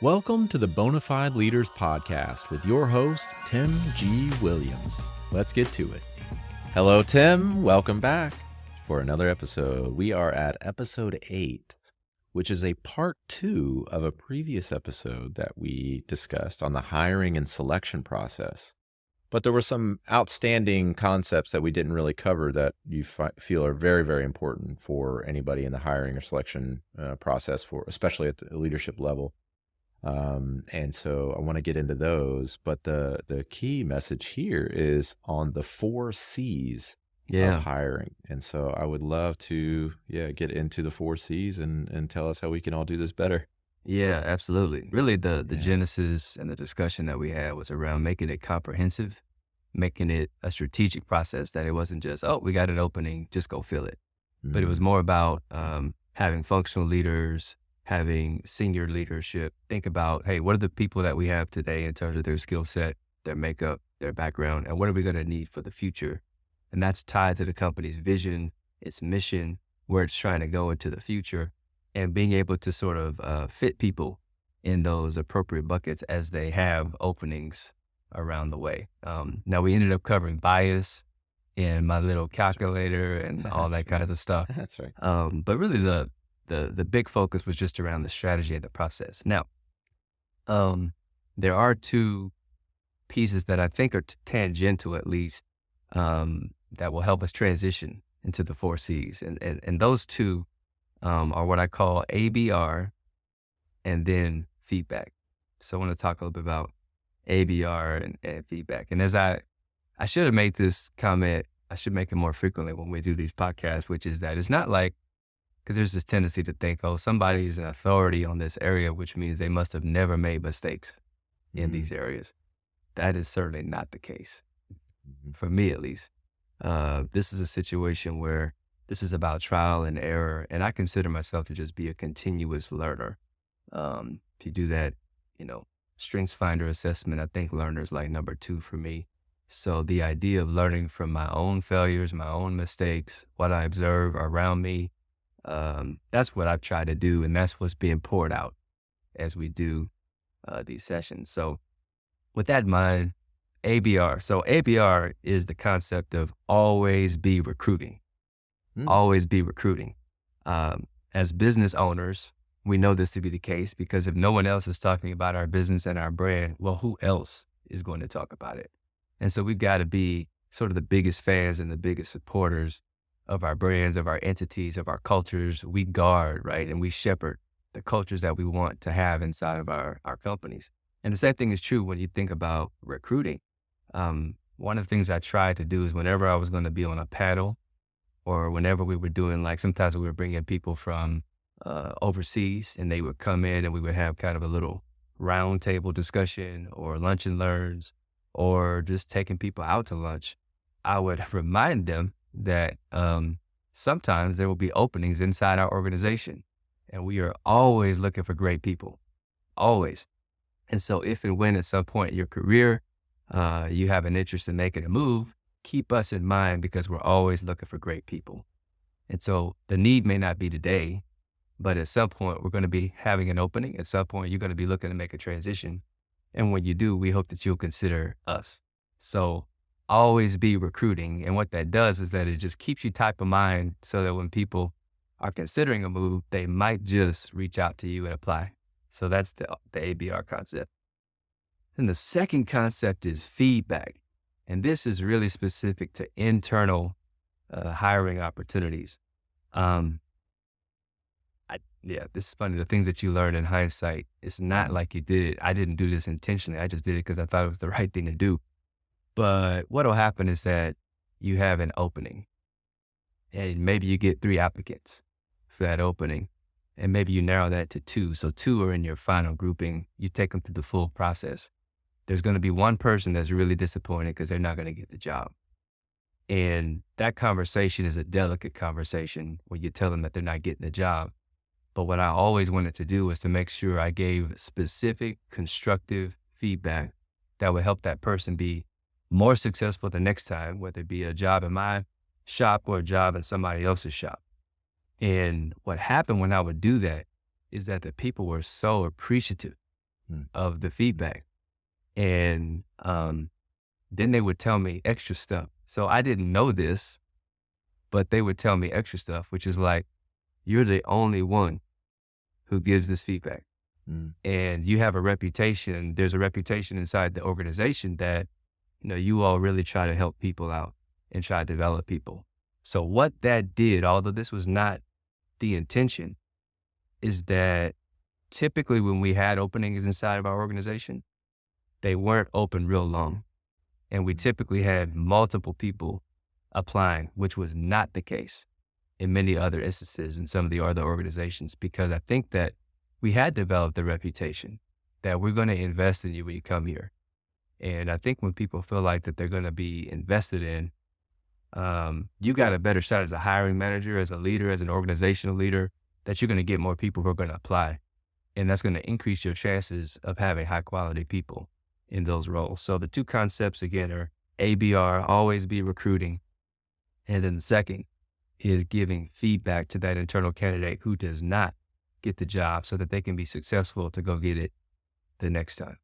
Welcome to the Bonafide Leaders Podcast with your host, Tim G. Williams. Let's get to it. Hello, Tim. Welcome back for another episode. We are at episode 8, which is a part 2 of a previous episode that we discussed on the hiring and selection process. But there were some outstanding concepts that we didn't really cover that you feel are very, very important for anybody in the hiring or selection process, especially at the leadership level. And so I want to get into those, but the key message here is on the 4 C's of hiring. And so I would love to, get into the 4 C's and tell us how we can all do this better. Yeah, absolutely. Really, the genesis and the discussion that we had was around making it comprehensive, making it a strategic process, that it wasn't just, oh, we got an opening, just go fill it. But it was more about having functional leaders, having senior leadership think about, hey, what are the people that we have today in terms of their skill set, their makeup, their background, and what are we going to need for the future? And that's tied to the company's vision, its mission, where it's trying to go into the future, and being able to sort of fit people in those appropriate buckets as they have openings around the way. Now, we ended up covering bias and my little calculator and all that kind of stuff. That's right. But really the big focus was just around the strategy and the process. Now, there are 2 pieces that I think are tangential, at least, that will help us transition into the 4 C's. And those 2 are what I call ABR and then feedback. So I want to talk a little bit about ABR and feedback. And as I should have made this comment, I should make it more frequently when we do these podcasts, which is that it's not like, because there's this tendency to think, oh, somebody's an authority on this area, which means they must have never made mistakes in these areas. That is certainly not the case, for me at least. This is a situation where this is about trial and error, and I consider myself to just be a continuous learner. If you do that, strengths finder assessment, I think learner's like number 2 for me. So the idea of learning from my own failures, my own mistakes, what I observe around me, that's what I've tried to do, and that's what's being poured out as we do these sessions. So with that in mind, ABR. So ABR is the concept of always be recruiting. Always be recruiting. As business owners, we know this to be the case because if no one else is talking about our business and our brand, well, who else is going to talk about it? And so we've got to be sort of the biggest fans and the biggest supporters of our brands, of our entities, of our cultures. We guard, right? And we shepherd the cultures that we want to have inside of our companies. And the same thing is true when you think about recruiting. One of the things I tried to do is whenever I was going to be on a panel or whenever we were doing, like sometimes we were bringing people from overseas and they would come in and we would have kind of a little round table discussion or lunch and learns or just taking people out to lunch, I would remind them that sometimes there will be openings inside our organization and we are always looking for great people, always. And so if and when at some point in your career, you have an interest in making a move, keep us in mind because we're always looking for great people. And so the need may not be today, but at some point we're going to be having an opening. At some point you're going to be looking to make a transition. And when you do, we hope that you'll consider us. So always be recruiting. And what that does is that it just keeps you top of mind so that when people are considering a move, they might just reach out to you and apply. So that's the ABR concept. And the second concept is feedback. And this is really specific to internal hiring opportunities. This is funny. The things that you learn in hindsight, it's not like you did it. I didn't do this intentionally. I just did it because I thought it was the right thing to do. But what will happen is that you have an opening and maybe you get 3 applicants for that opening and maybe you narrow that to 2. So 2 are in your final grouping. You take them through the full process. There's going to be one person that's really disappointed because they're not going to get the job. And that conversation is a delicate conversation when you tell them that they're not getting the job. But what I always wanted to do was to make sure I gave specific, constructive feedback that would help that person be more successful the next time, whether it be a job in my shop or a job in somebody else's shop. And what happened when I would do that is that the people were so appreciative Mm. of the feedback. And then they would tell me extra stuff. So I didn't know this, but they would tell me extra stuff, which is like, you're the only one who gives this feedback. Mm. And you have a reputation. There's a reputation inside the organization that, you all really try to help people out and try to develop people. So what that did, although this was not the intention, is that typically when we had openings inside of our organization, they weren't open real long. And we typically had multiple people applying, which was not the case in many other instances in some of the other organizations, because I think that we had developed the reputation that we're going to invest in you when you come here. And I think when people feel like that they're going to be invested in, you got a better shot as a hiring manager, as a leader, as an organizational leader, that you're going to get more people who are going to apply. And that's going to increase your chances of having high quality people in those roles. So the two concepts again are ABR, always be recruiting. And then the second is giving feedback to that internal candidate who does not get the job so that they can be successful to go get it the next time.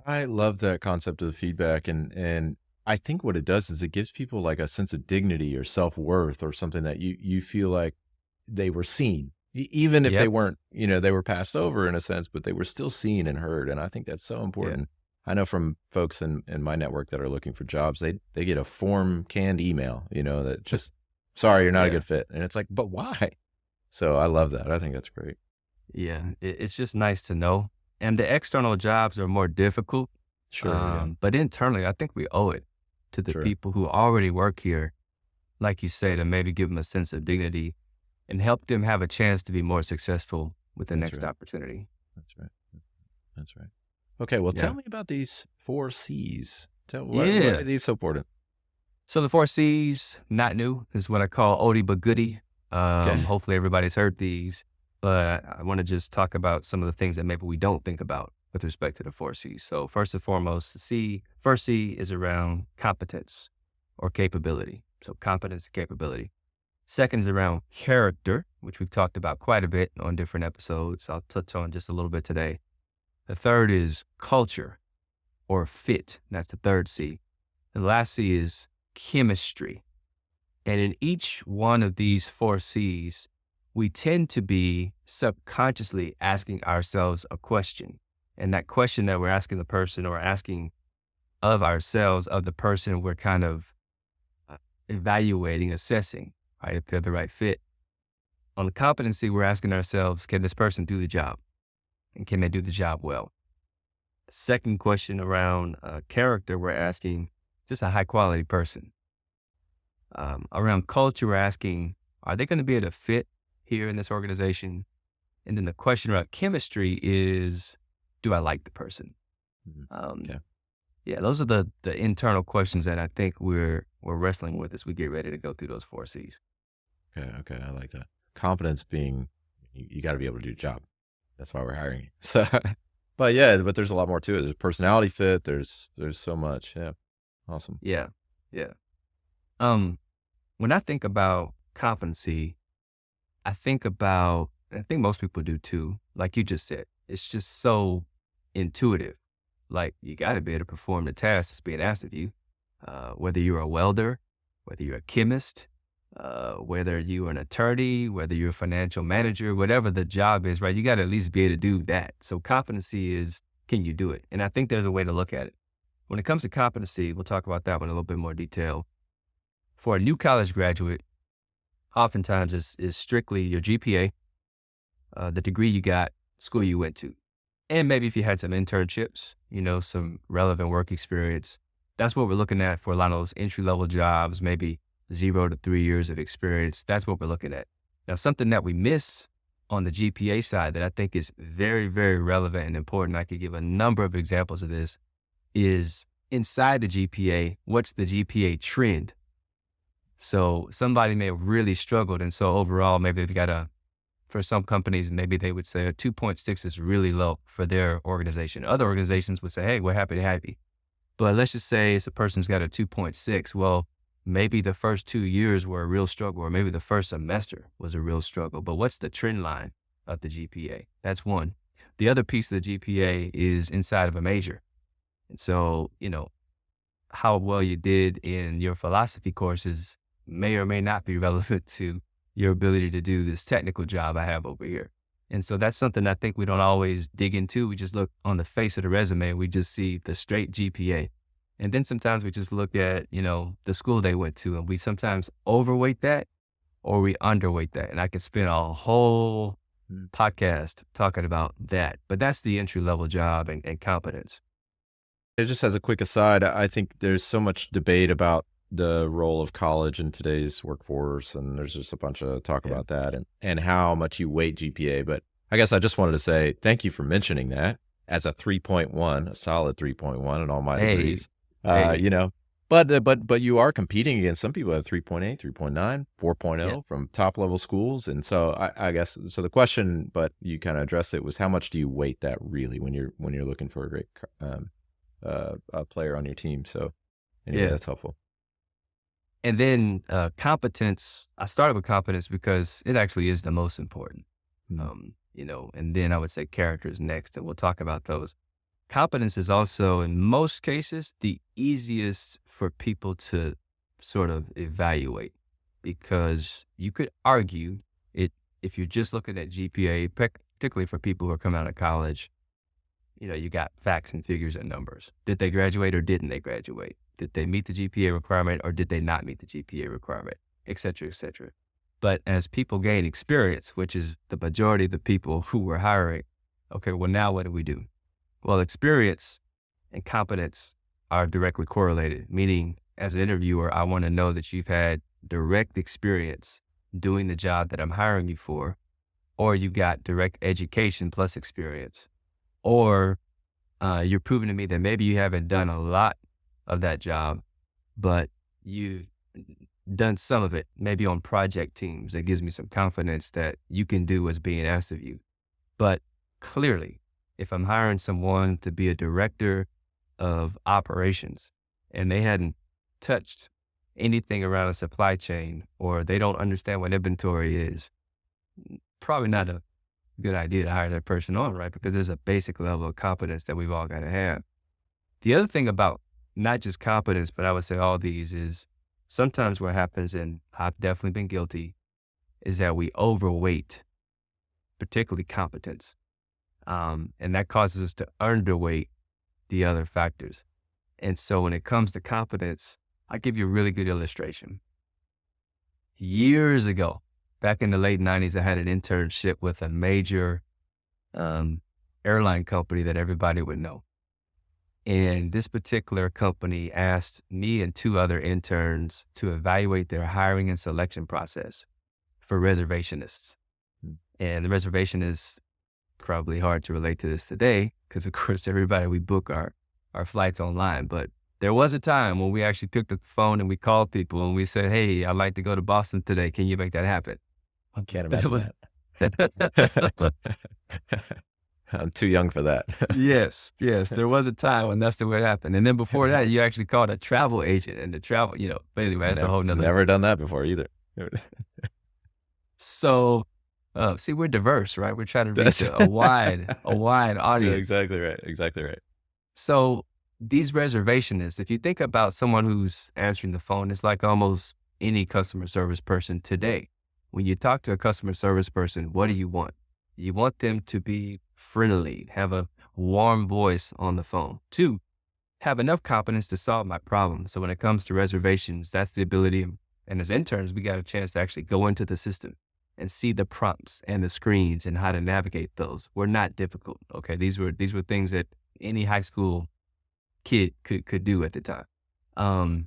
I love that concept of the feedback, and I think what it does is it gives people like a sense of dignity or self-worth or something that you feel like they were seen, even if they Yep. weren't, they were passed over in a sense, but they were still seen and heard. And I think that's so Yeah. important. I know from folks in my network that are looking for jobs, they get a form canned email, that just, sorry, you're not a Yeah. good fit. And it's like, but why? So I love that. I think that's great. Yeah. It's just nice to know. And the external jobs are more difficult. Sure. Yeah. But internally, I think we owe it to the Sure. people who already work here, like you say, to maybe give them a sense of dignity and help them have a chance to be more successful with the That's next right. opportunity. That's right. That's right. Okay. Well, tell Yeah. me about these 4 C's. Why Yeah. are these so important? So the 4 C's, not new, is what I call oldie but goodie. Okay. Hopefully everybody's heard these, but I want to just talk about some of the things that maybe we don't think about with respect to the 4 C's. So first and foremost, first C is around competence or capability. So competence and capability. Second is around character, which we've talked about quite a bit on different episodes. I'll touch on just a little bit today. The third is culture or fit. That's the third C. The last C is chemistry. And in each one of these 4 C's, we tend to be subconsciously asking ourselves a question. And that question that we're asking the person or asking of ourselves, of the person we're kind of evaluating, assessing, right, if they're the right fit. On the competency, we're asking ourselves, can this person do the job? And can they do the job well? Second question around character, we're asking, is this a high quality person? Around culture, we're asking, are they going to be able to fit here in this organization? And then the question about chemistry is, do I like the person? Okay. Yeah, those are the internal questions that I think we're wrestling with as we get ready to go through those 4 C's. Okay. I like that. Competence being, you got to be able to do the job. That's why we're hiring you. So, but there's a lot more to it. There's personality fit. There's so much. Yeah. Awesome. Yeah. When I think about competency, I think most people do too, like you just said, it's just so intuitive. Like you got to be able to perform the task that's being asked of you, whether you're a welder, whether you're a chemist, whether you're an attorney, whether you're a financial manager, whatever the job is, right? You got to at least be able to do that. So competency is, can you do it? And I think there's a way to look at it. When it comes to competency, we'll talk about that one in a little bit more detail. For a new college graduate, oftentimes is strictly your GPA, the degree you got, school you went to. And maybe if you had some internships, some relevant work experience, that's what we're looking at for a lot of those entry-level jobs, maybe 0 to 3 years of experience. That's what we're looking at. Now, something that we miss on the GPA side that I think is very, very relevant and important, I could give a number of examples of this, is inside the GPA, what's the GPA trend? So somebody may have really struggled. And so overall, maybe they've got for some companies, maybe they would say a 2.6 is really low for their organization. Other organizations would say, hey, we're happy to have you. But let's just say it's a person's got a 2.6. Well, maybe the first 2 years were a real struggle, or maybe the first semester was a real struggle. But what's the trend line of the GPA? That's one. The other piece of the GPA is inside of a major. And so, how well you did in your philosophy courses may or may not be relevant to your ability to do this technical job I have over here. And so that's something I think we don't always dig into. We just look on the face of the resume. We just see the straight GPA. And then sometimes we just look at, the school they went to, and we sometimes overweight that or we underweight that. And I could spend a whole podcast talking about that. But that's the entry level job and competence. Just as a quick aside, I think there's so much debate about the role of college in today's workforce, and there's just a bunch of talk about that and how much you weight GPA. But I guess I just wanted to say thank you for mentioning that as a 3.1, a solid 3.1 in all my degrees. But you are competing against some people at 3.8, 3.9, 4.0 from top level schools. And so I guess, so the question, but you kind of addressed it, was how much do you weight that really when you're looking for a great a player on your team? So anyway, that's helpful. And then competence, I started with competence because it actually is the most important, and then I would say character is next, and we'll talk about those. Competence is also, in most cases, the easiest for people to sort of evaluate, because you could argue it if you're just looking at GPA, particularly for people who are coming out of college. You got facts and figures and numbers. Did they graduate or didn't they graduate? Did they meet the GPA requirement or did they not meet the GPA requirement, et cetera, et cetera. But as people gain experience, which is the majority of the people who we're hiring, okay, well, now what do we do? Well, experience and competence are directly correlated, meaning as an interviewer, I want to know that you've had direct experience doing the job that I'm hiring you for, or you got direct education plus experience, or you're proving to me that maybe you haven't done a lot of that job, but you've done some of it, maybe on project teams. That gives me some confidence that you can do what's being asked of you. But clearly, if I'm hiring someone to be a director of operations and they hadn't touched anything around a supply chain, or they don't understand what inventory is, probably not a good idea to hire that person on, right? Because there's a basic level of competence that we've all got to have. The other thing about not just competence, but I would say all these, is sometimes what happens, and I've definitely been guilty, is that we overweight, particularly competence. And that causes us to underweight the other factors. And so when it comes to competence, I'll give you a really good illustration. Years ago, back in the late 90s, I had an internship with a major airline company that everybody would know. And this particular company asked me and two other interns to evaluate their hiring and selection process for reservationists. And the reservation is probably hard to relate to this today because, of course, we book our flights online. But there was a time when we actually picked up the phone and we called people and we said, hey, I'd like to go to Boston today. Can you make that happen? I can't imagine that. I'm too young for that. Yes. There was a time when that's the way it happened. And then before that, you actually called a travel agent, and the travel, but anyway, that's a whole nother. Never done that before either. So, see, we're diverse, right? We're trying to reach a wide audience. Yeah, exactly right. So these reservationists, if you think about someone who's answering the phone, it's like almost any customer service person today. When you talk to a customer service person, what do you want? You want them to be friendly, have a warm voice on the phone. 2, have enough competence to solve my problem. So when it comes to reservations, that's the ability. And as interns, we got a chance to actually go into the system and see the prompts and the screens and how to navigate those. Were not difficult. Okay, these were things that any high school kid could do at the time. And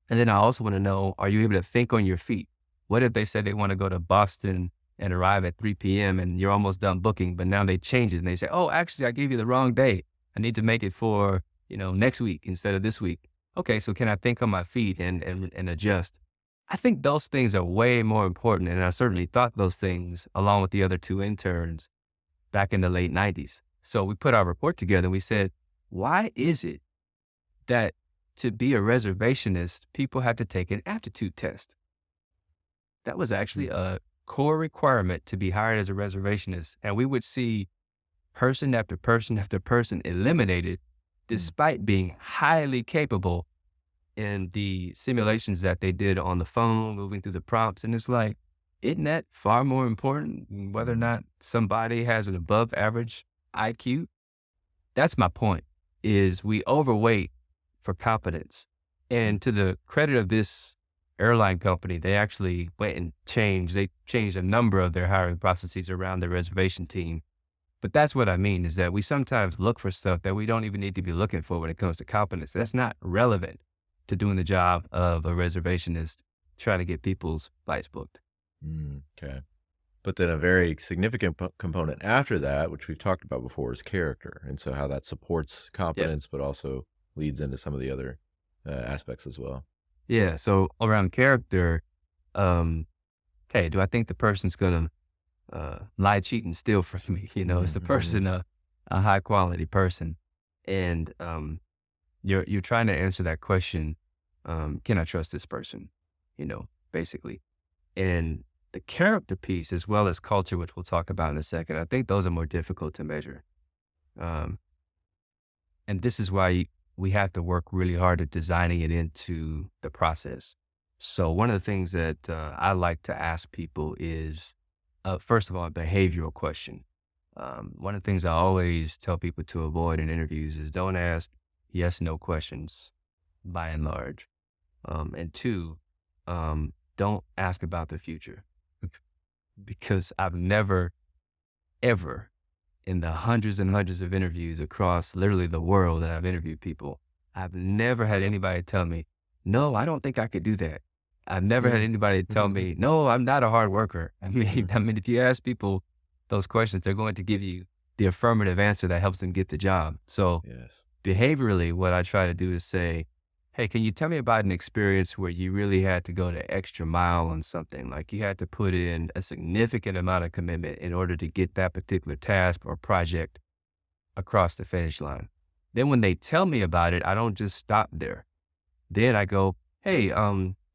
then I also want to know, are you able to think on your feet? What if they said they want to go to Boston and arrive at 3 p.m. and you're almost done booking, but now they change it and they say, oh, actually, I gave you the wrong day. I need to make it for, next week instead of this week. Okay, so can I think on my feet and adjust? I think those things are way more important. And I certainly thought those things along with the other 2 interns back in the late 90s. So we put our report together and we said, why is it that to be a reservationist, people have to take an aptitude test? That was actually a core requirement to be hired as a reservationist. And we would see person after person after person eliminated, despite being highly capable in the simulations that they did on the phone, moving through the prompts. And it's like, isn't that far more important than whether or not somebody has an above average IQ? That's my point, is we overweight for competence. And to the credit of this airline company, they actually went and changed a number of their hiring processes around their reservation team. But that's what I mean, is that we sometimes look for stuff that we don't even need to be looking for when it comes to competence. That's not relevant to doing the job of a reservationist trying to get people's flights booked. Okay. But then a very significant component after that, which we've talked about before, is character. And so how that supports competence, but also leads into some of the other aspects as well. Yeah. So around character, hey, do I think the person's going to lie, cheat, and steal from me? Is the person a high quality person? And you're trying to answer that question. Can I trust this person? Basically. And the character piece, as well as culture, which we'll talk about in a second, I think those are more difficult to measure. And this is why we have to work really hard at designing it into the process. So one of the things that I like to ask people is, first of all, a behavioral question. One of the things I always tell people to avoid in interviews is don't ask yes, no questions by and large. And two, don't ask about the future, because I've never, ever, in the hundreds and hundreds of interviews across literally the world that I've interviewed people, I've never had anybody tell me, no, I don't think I could do that. I've never had anybody tell me, no, I'm not a hard worker. I mean, if you ask people those questions, they're going to give you the affirmative answer that helps them get the job. So behaviorally, what I try to do is say, hey, can you tell me about an experience where you really had to go the extra mile on something? Like you had to put in a significant amount of commitment in order to get that particular task or project across the finish line. Then when they tell me about it, I don't just stop there. Then I go, hey,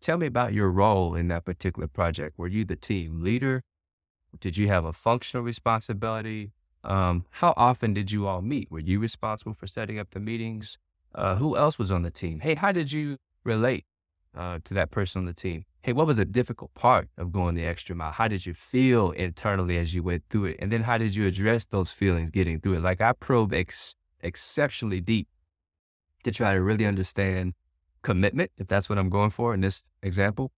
tell me about your role in that particular project. Were you the team leader? Did you have a functional responsibility? How often did you all meet? Were you responsible for setting up the meetings? Who else was on the team? Hey, how did you relate to that person on the team? Hey, what was a difficult part of going the extra mile? How did you feel internally as you went through it? And then how did you address those feelings getting through it? Like I probe exceptionally deep to try to really understand commitment, if that's what I'm going for in this example.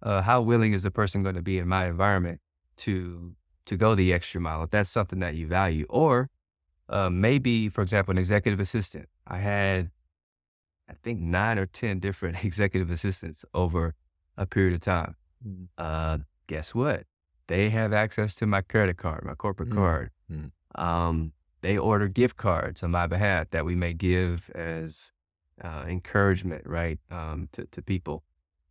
How willing is the person going to be in my environment to go the extra mile, if that's something that you value? Or maybe, for example, an executive assistant. I had, I think, 9 or 10 different executive assistants over a period of time. Guess what? They have access to my credit card, my corporate card. They order gift cards on my behalf that we may give as encouragement, right, to people.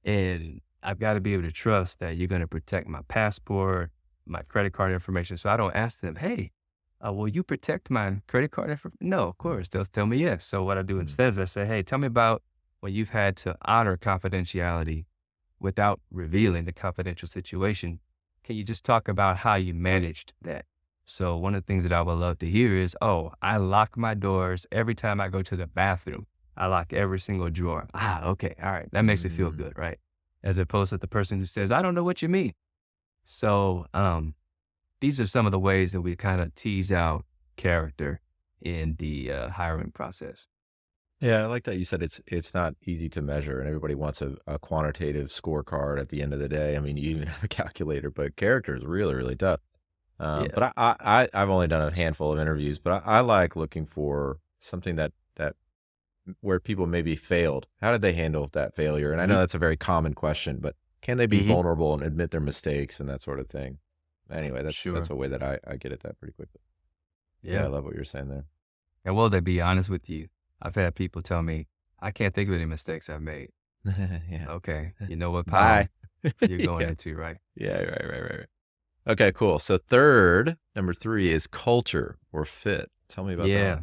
And I've got to be able to trust that you're going to protect my passport, my credit card information. So I don't ask them, hey, will you protect my credit card information? No, of course. They'll tell me yes. So what I do instead is I say, hey, tell me about when you've had to honor confidentiality without revealing the confidential situation. Can you just talk about how you managed that? So one of the things that I would love to hear is, oh, I lock my doors every time I go to the bathroom. I lock every single drawer. Okay. All right. That makes me feel good, right? As opposed to the person who says, I don't know what you mean. So these are some of the ways that we kind of tease out character in the hiring process. Yeah, I like that you said it's not easy to measure, and everybody wants a quantitative scorecard at the end of the day. I mean, you even have a calculator, but character is really, really tough. But I've only done a handful of interviews, but I like looking for something that where people maybe failed. How did they handle that failure? And I know that's a very common question, but can they be vulnerable and admit their mistakes and that sort of thing? Anyway, that's a way that I get at that pretty quickly. Yeah, I love what you're saying there. And will they be honest with you? I've had people tell me, I can't think of any mistakes I've made. Yeah. Okay. You know what pile you're going into, right? Yeah, right. Okay, cool. So number 3 is culture or fit. Tell me about that.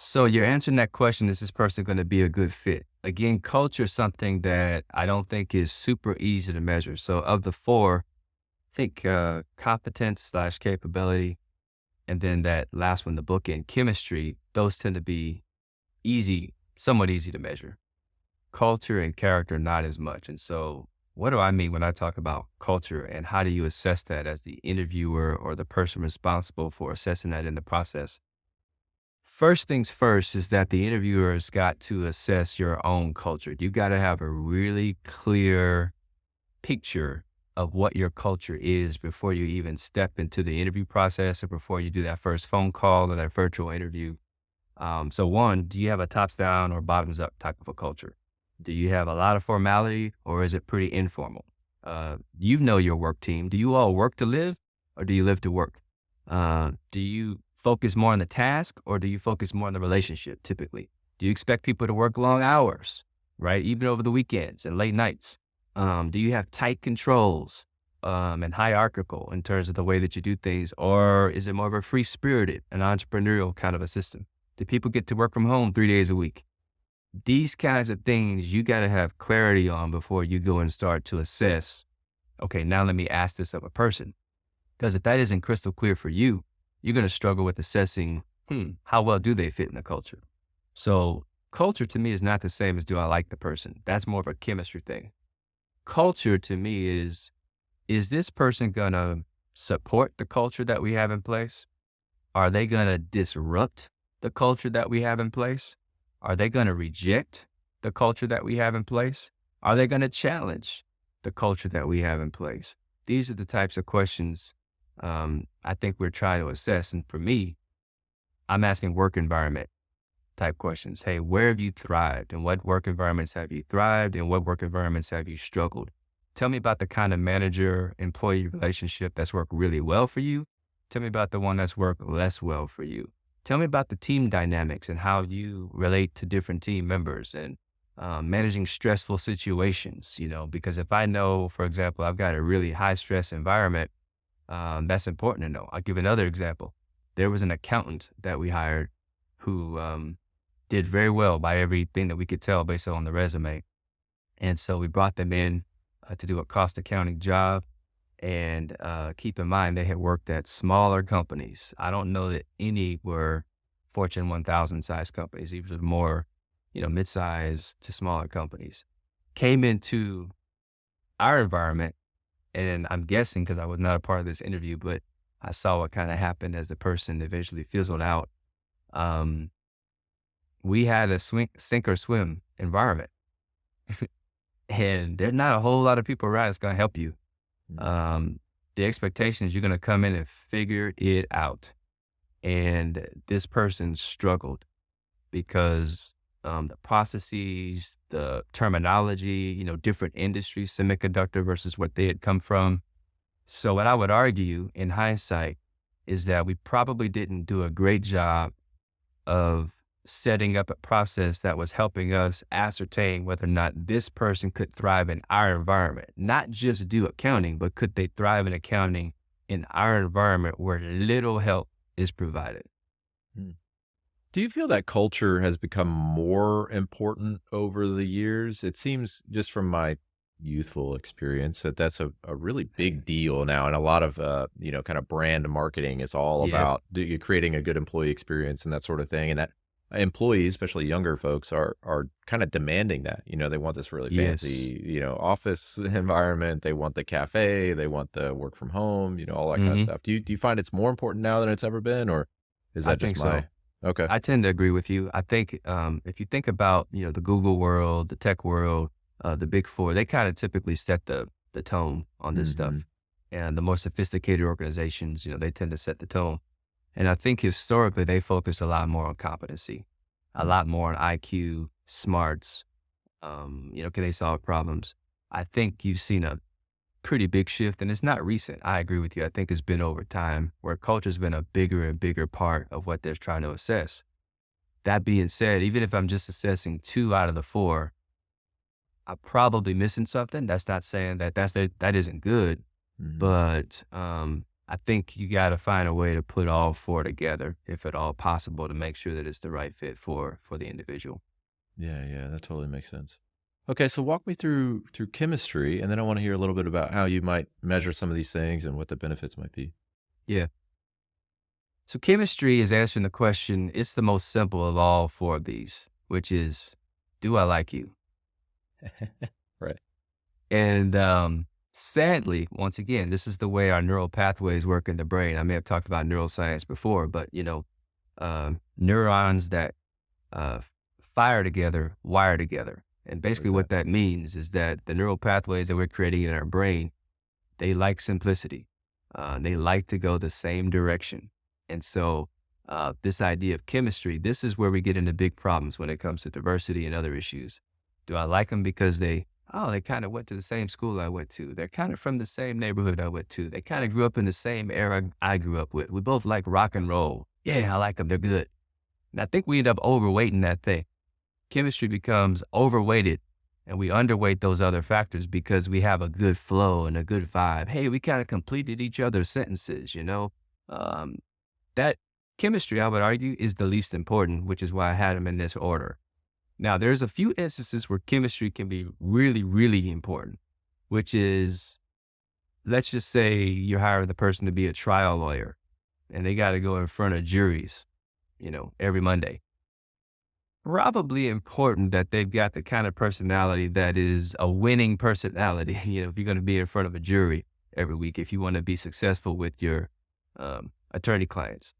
So you're answering that question, is this person going to be a good fit? Again, culture is something that I don't think is super easy to measure. So of the 4, I think competence / capability And then that last one, the bookend, chemistry, those tend to be somewhat easy to measure. Culture and character, not as much. And so what do I mean when I talk about culture, and how do you assess that as the interviewer or the person responsible for assessing that in the process? First things first is that the interviewer's got to assess your own culture. You got to have a really clear picture of what your culture is before you even step into the interview process, or before you do that first phone call or that virtual interview. So one, do you have a tops down or bottoms up type of a culture? Do you have a lot of formality, or is it pretty informal? You know your work team. Do you all work to live, or do you live to work? Do you focus more on the task, or do you focus more on the relationship typically? Do you expect people to work long hours, right? Even over the weekends and late nights? Do you have tight controls and hierarchical in terms of the way that you do things? Or is it more of a free-spirited, an entrepreneurial kind of a system? Do people get to work from home 3 days a week? These kinds of things you got to have clarity on before you go and start to assess, okay, now let me ask this of a person. Because if that isn't crystal clear for you, you're going to struggle with assessing, how well do they fit in the culture? So culture to me is not the same as do I like the person. That's more of a chemistry thing. Culture to me is this person going to support the culture that we have in place? Are they going to disrupt the culture that we have in place? Are they going to reject the culture that we have in place? Are they going to challenge the culture that we have in place? These are the types of questions I think we're trying to assess. And for me, I'm asking work environment type questions. Hey, where have you thrived? And what work environments have you thrived? And what work environments have you struggled? Tell me about the kind of manager-employee relationship that's worked really well for you. Tell me about the one that's worked less well for you. Tell me about the team dynamics and how you relate to different team members, and managing stressful situations, because if I know, for example, I've got a really high stress environment, that's important to know. I'll give another example. There was an accountant that we hired who did very well by everything that we could tell based on the resume. And so we brought them in to do a cost accounting job. And keep in mind, they had worked at smaller companies. I don't know that any were Fortune 1000 size companies. These were more, mid-size to smaller companies. Came into our environment, and I'm guessing because I was not a part of this interview, but I saw what kind of happened as the person eventually fizzled out. We had a sink or swim environment. And there's not a whole lot of people around that's going to help you. The expectation is you're going to come in and figure it out. And this person struggled because the processes, the terminology, different industries, semiconductor versus what they had come from. So what I would argue in hindsight is that we probably didn't do a great job of setting up a process that was helping us ascertain whether or not this person could thrive in our environment. Not just do accounting, but could they thrive in accounting in our environment where little help is provided. Do you feel that culture has become more important over the years? It seems, just from my youthful experience, that that's a really big deal now. And a lot of, kind of brand marketing is all about creating a good employee experience and that sort of thing. And that employees, especially younger folks, are kind of demanding that. They want this really fancy, office environment. They want the cafe. They want the work from home, all that kind of stuff. Do you find it's more important now than it's ever been, or is that just my... So. Okay. I tend to agree with you. I think if you think about, the Google world, the tech world, the big four, they kind of typically set the tone on this stuff. And the more sophisticated organizations, they tend to set the tone. And I think historically they focus a lot more on competency, a lot more on IQ, smarts, can they solve problems? I think you've seen a pretty big shift, and it's not recent. I agree with you. I think it's been over time where culture's been a bigger and bigger part of what they're trying to assess. That being said, even if I'm just assessing 2 out of the 4, I'm probably missing something. That's not saying that isn't good, but I think you got to find a way to put all 4 together, if at all possible, to make sure that it's the right fit for the individual. Yeah, that totally makes sense. Okay, so walk me through chemistry, and then I want to hear a little bit about how you might measure some of these things and what the benefits might be. Yeah. So chemistry is answering the question. It's the most simple of all four of these, which is, do I like you? Right. And sadly, once again, this is the way our neural pathways work in the brain. I may have talked about neuroscience before, but neurons that uh, fire together wire together. And basically, what Exactly. that means is that the neural pathways that we're creating in our brain, they like simplicity. They like to go the same direction. And so, this idea of chemistry, this is where we get into big problems when it comes to diversity and other issues. Do I like them because they kind of went to the same school I went to? They're kind of from the same neighborhood I went to. They kind of grew up in the same era I grew up with. We both like rock and roll. Yeah, I like them. They're good. And I think we end up overweighting that thing. Chemistry becomes overweighted and we underweight those other factors because we have a good flow and a good vibe. Hey, we kind of completed each other's sentences, Um, that chemistry, I would argue, is the least important, which is why I had them in this order. Now, there's a few instances where chemistry can be really, really important, which is, let's just say you're hiring the person to be a trial lawyer and they got to go in front of juries, every Monday. Probably important that they've got the kind of personality that is a winning personality. If you're going to be in front of a jury every week, if you want to be successful with your attorney clients.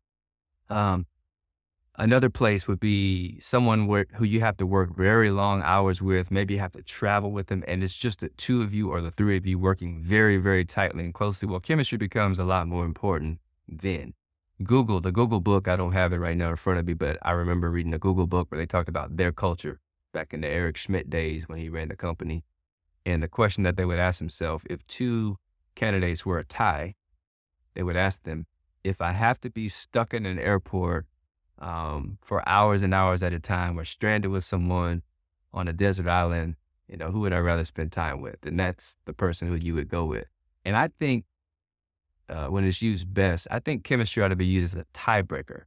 Another place would be someone who you have to work very long hours with. Maybe you have to travel with them, and it's just the two of you or the three of you working very, very tightly and closely. Well, chemistry becomes a lot more important then. The Google book, I don't have it right now in front of me, but I remember reading a Google book where they talked about their culture back in the Eric Schmidt days when he ran the company. And the question that they would ask themselves, if two candidates were a tie, they would ask them, if I have to be stuck in an airport for hours and hours at a time or stranded with someone on a desert island, who would I rather spend time with? And that's the person who you would go with. And I think when it's used best, I think chemistry ought to be used as a tiebreaker,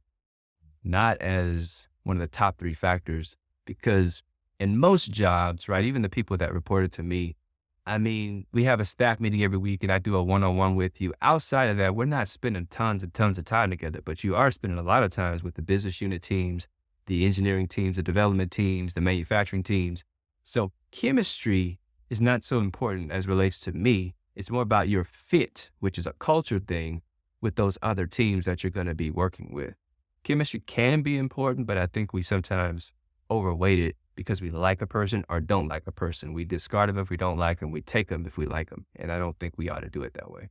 not as one of the top three factors, because in most jobs, right, even the people that reported to me, we have a staff meeting every week and I do a one-on-one with you. Outside of that, we're not spending tons and tons of time together, but you are spending a lot of times with the business unit teams, the engineering teams, the development teams, the manufacturing teams. So chemistry is not so important as relates to me. It's more about your fit, which is a culture thing with those other teams that you're going to be working with. Chemistry can be important, but I think we sometimes overweight it because we like a person or don't like a person. We discard them if we don't like them. We take them if we like them. And I don't think we ought to do it that way.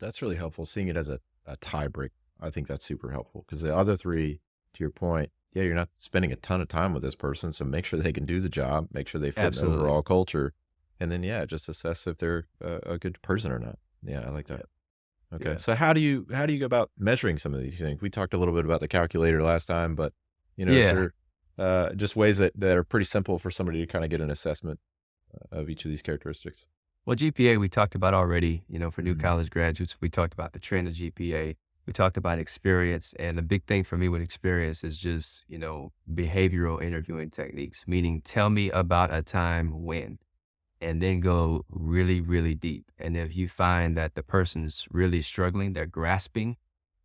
That's really helpful. Seeing it as a tie break, I think that's super helpful because the other three, to your point, yeah, you're not spending a ton of time with this person. So make sure they can do the job, make sure they fit in the overall culture. And then, just assess if they're a good person or not. Yeah, I like that. Yeah. Okay. Yeah. So how do you go about measuring some of these things? We talked a little bit about the calculator last time, but, is there just ways that are pretty simple for somebody to kind of get an assessment of each of these characteristics? Well, GPA, we talked about already, for new college graduates. We talked about the trend of GPA. We talked about experience. And the big thing for me with experience is just, behavioral interviewing techniques, meaning tell me about a time when, and then go really, really deep. And if you find that the person's really struggling, they're grasping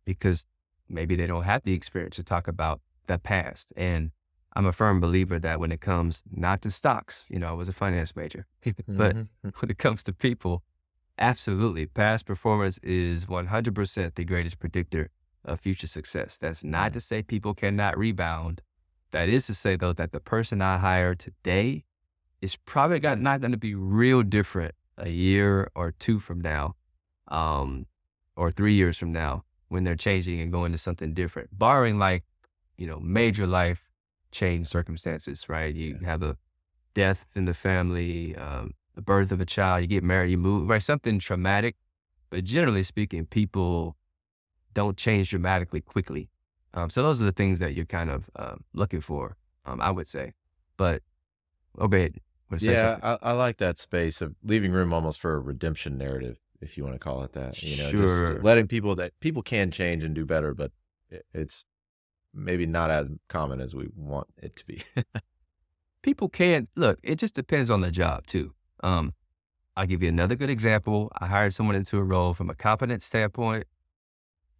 because maybe they don't have the experience to talk about the past. And I'm a firm believer that when it comes not to stocks, I was a finance major, but when it comes to people, absolutely. Past performance is 100% the greatest predictor of future success. That's not to say people cannot rebound. That is to say, though, that the person I hire today is probably not going to be real different a year or two from now, or 3 years from now when they're changing and going to something different, barring major life change circumstances, right? You have a death in the family, the birth of a child, you get married, you move, right? Something traumatic. But generally speaking, people don't change dramatically quickly. So those are the things that you're kind of looking for, I would say. But, Obed, want to say something? I like that space of leaving room almost for a redemption narrative, if you want to call it that. Just Sure. letting people can change and do better, but it's maybe not as common as we want it to be. People can look. It just depends on the job too. I'll give you another good example. I hired someone into a role from a competence standpoint.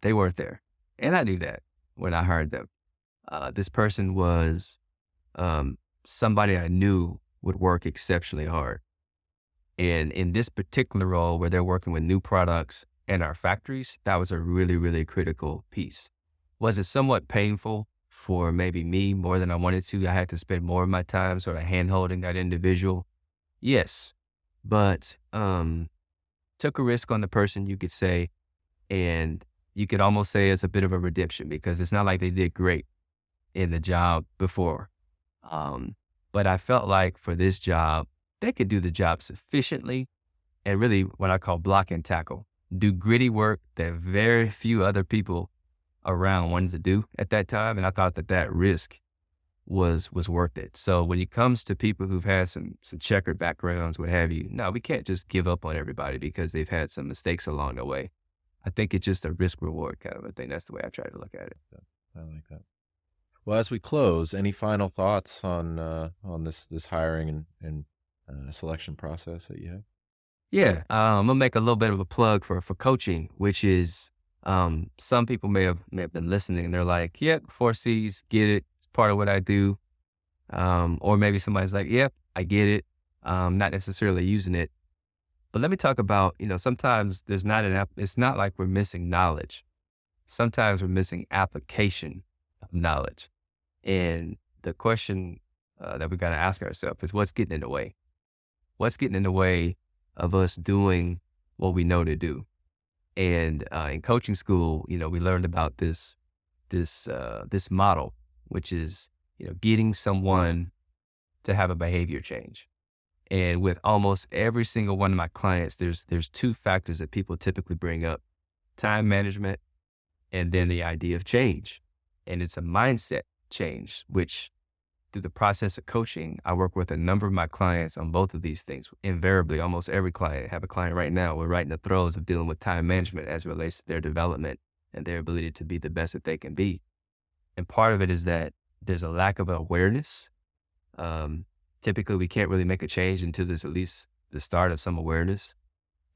They weren't there, And I knew that when I hired them. This person was somebody I knew would work exceptionally hard. And in this particular role where they're working with new products in our factories, that was a really, really critical piece. Was it somewhat painful for maybe me more than I wanted to? I had to spend more of my time sort of hand-holding that individual. Yes, but took a risk on the person, you could say, and you could almost say it's a bit of a redemption because it's not like they did great in the job before. But I felt like for this job, they could do the job sufficiently and really what I call block and tackle, do gritty work that very few other people around wanted to do at that time. And I thought that risk was worth it. So when it comes to people who've had some checkered backgrounds, what have you, no, we can't just give up on everybody because they've had some mistakes along the way. I think it's just a risk reward kind of a thing. That's the way I try to look at it. I like that. Well, as we close, any final thoughts on this hiring and selection process that you have? Yeah, I'm gonna make a little bit of a plug for coaching, which is some people may have been listening. And they're like, "Yep, 4Cs, get it. It's part of what I do." Or maybe somebody's like, "Yep, I get it." Not necessarily using it. But let me talk about, sometimes there's not it's not like we're missing knowledge. Sometimes we're missing application of knowledge. And the question that we got to ask ourselves is what's getting in the way? What's getting in the way of us doing what we know to do? And in coaching school, we learned about this model, which is, getting someone to have a behavior change. And with almost every single one of my clients, there's two factors that people typically bring up: time management and then the idea of change. And it's a mindset change, which through the process of coaching, I work with a number of my clients on both of these things. Invariably, almost every client, I have a client right now, we're right in the throes of dealing with time management as it relates to their development and their ability to be the best that they can be. And part of it is that there's a lack of awareness. Typically, we can't really make a change until there's at least the start of some awareness.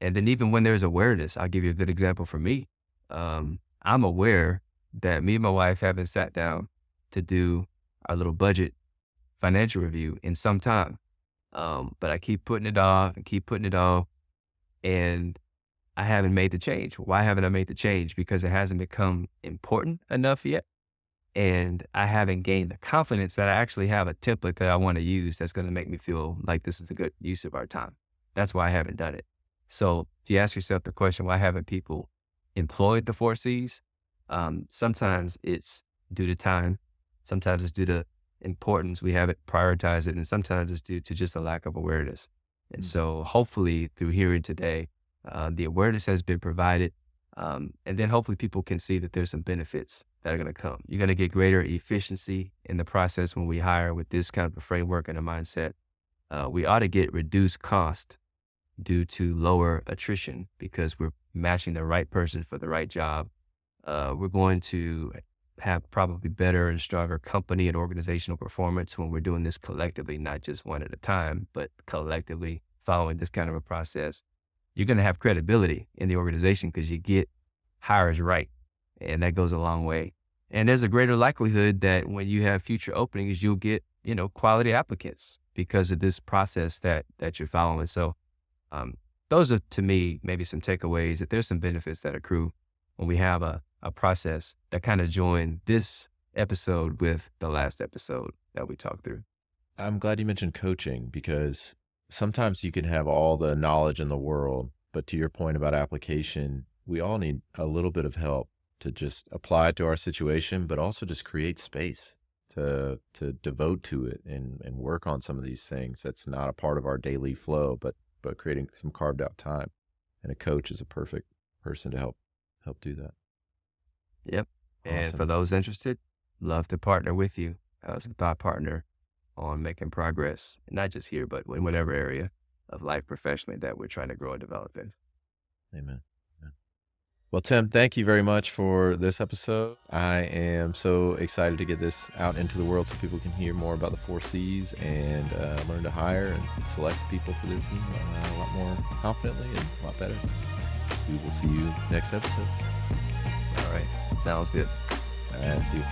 And then even when there's awareness, I'll give you a good example for me. I'm aware that me and my wife haven't sat down to do our little budget financial review in some time. But I keep putting it off and keep putting it off, and I haven't made the change. Why haven't I made the change? Because it hasn't become important enough yet. And I haven't gained the confidence that I actually have a template that I want to use that's going to make me feel like this is a good use of our time. That's why I haven't done it. So if you ask yourself the question, why haven't people employed the 4Cs? Sometimes it's due to time. Sometimes it's due to importance. We haven't prioritized it. And sometimes it's due to just a lack of awareness. And so hopefully through hearing today, the awareness has been provided. And then hopefully people can see that there's some benefits that are going to come. You're going to get greater efficiency in the process when we hire with this kind of a framework and a mindset. We ought to get reduced cost due to lower attrition because we're matching the right person for the right job. We're going to have probably better and stronger company and organizational performance when we're doing this collectively, not just one at a time, but collectively following this kind of a process. You're going to have credibility in the organization because you get hires right. And that goes a long way. And there's a greater likelihood that when you have future openings, you'll get, quality applicants because of this process that you're following. So those are, to me, maybe some takeaways that there's some benefits that accrue when we have a process that kind of joined this episode with the last episode that we talked through. I'm glad you mentioned coaching because sometimes you can have all the knowledge in the world, but to your point about application, we all need a little bit of help to just apply it to our situation, but also just create space to devote to it and work on some of these things. That's not a part of our daily flow, but creating some carved out time. And a coach is a perfect person to help do that. Yep. Awesome. And for those interested, love to partner with you as a thought partner on making progress, not just here, but in whatever area of life professionally that we're trying to grow and develop in. Amen. Well, Tim, thank you very much for this episode. I am so excited to get this out into the world so people can hear more about the 4Cs and learn to hire and select people for their team a lot more confidently and a lot better. We will see you next episode. All right. Sounds good. All right, see you.